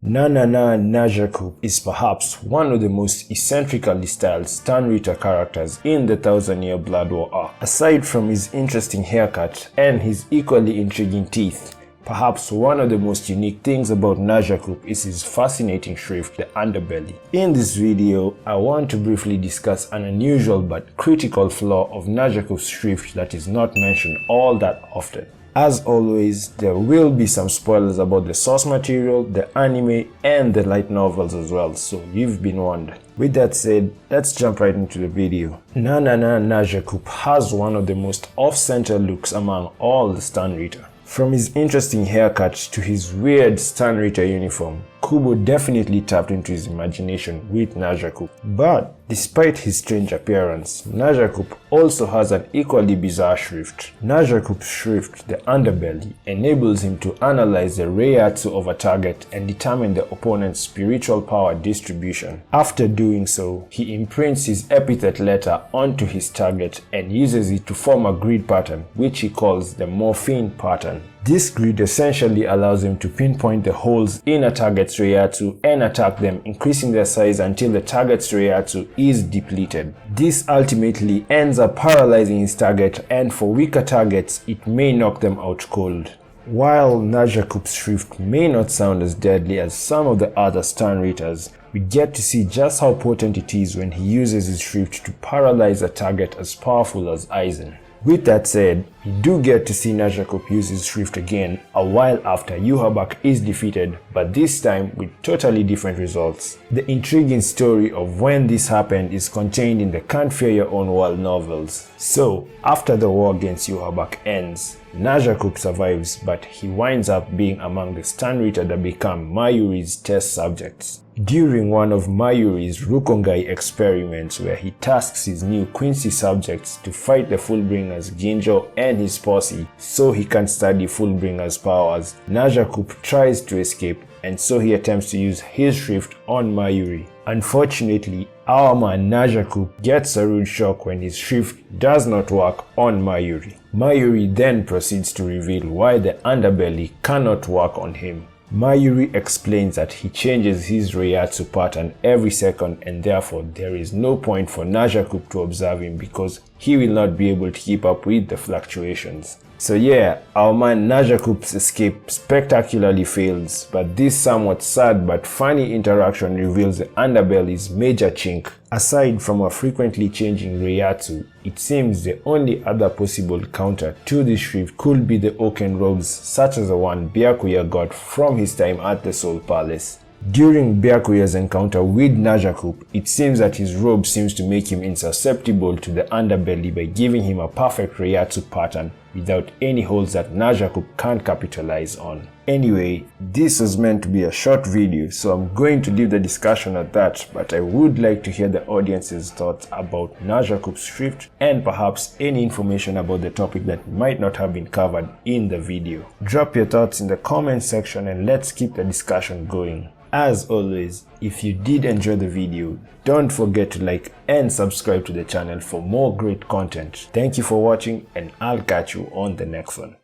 NaNaNa Najahkoop is perhaps one of the most eccentrically styled sternritter characters in the Thousand Year Blood War arc. Aside from his interesting haircut and his equally intriguing teeth, perhaps one of the most unique things about Najahkoop is his fascinating schrift, the Underbelly. In this video, I want to briefly discuss an unusual but critical flaw of Najahkoop's schrift that is not mentioned all that often. As always, there will be some spoilers about the source material, the anime, and the light novels as well, so you've been warned. With that said, let's jump right into the video. NaNaNa Najahkoop has one of the most off-center looks among all the sternritter. From his interesting haircut to his weird sternritter uniform, Kubo definitely tapped into his imagination with Najahkoop. But despite his strange appearance, Najahkoop also has an equally bizarre schrift. Najahkoop's schrift, the Underbelly, enables him to analyze the reiatsu of a target and determine the opponent's spiritual power distribution. After doing so, he imprints his epithet letter onto his target and uses it to form a grid pattern, which he calls the morphine pattern. This grid essentially allows him to pinpoint the holes in a target's reiatsu and attack them, increasing their size until the target's reiatsu is depleted. This ultimately ends up paralyzing his target, and for weaker targets, it may knock them out cold. While Najahkoop's schrift may not sound as deadly as some of the other sternritters, we get to see just how potent it is when he uses his schrift to paralyze a target as powerful as Aizen. With that said, we do get to see Najahkoop use his schrift again a while after Yhwach is defeated, but this time with totally different results. The intriguing story of when this happened is contained in the Can't Fear Your Own World novels. So, after the war against Yhwach ends, Najahkoop survives, but he winds up being among the sternritter that become Mayuri's test subjects. During one of Mayuri's Rukongai experiments, where he tasks his new Quincy subjects to fight the Fullbringers Ginjo and his posse so he can study Fullbringer's powers, Najahkoop tries to escape, and so he attempts to use his schrift on Mayuri. Unfortunately, our man Najahkoop gets a rude shock when his schrift does not work on Mayuri. Mayuri then proceeds to reveal why the Underbelly cannot work on him. Mayuri explains that he changes his reiatsu pattern every second, and therefore there is no point for Najahkoop to observe him because he will not be able to keep up with the fluctuations. So yeah, our man Najahkoop's escape spectacularly fails, but this somewhat sad but funny interaction reveals the Underbelly's major chink. Aside from a frequently changing reiatsu, it seems the only other possible counter to this schrift could be the oaken robes, such as the one Byakuya got from his time at the Soul Palace. During Byakuya's encounter with Najahkoop, it seems that his robe seems to make him insusceptible to the Underbelly by giving him a perfect reiatsu pattern without any holes that Najahkoop can't capitalize on. Anyway, this was meant to be a short video, so I'm going to leave the discussion at that, but I would like to hear the audience's thoughts about Najahkoop's schrift and perhaps any information about the topic that might not have been covered in the video. Drop your thoughts in the comment section and let's keep the discussion going. As always, if you did enjoy the video, don't forget to like and subscribe to the channel for more great content. Thank you for watching, and I'll catch you on the next one.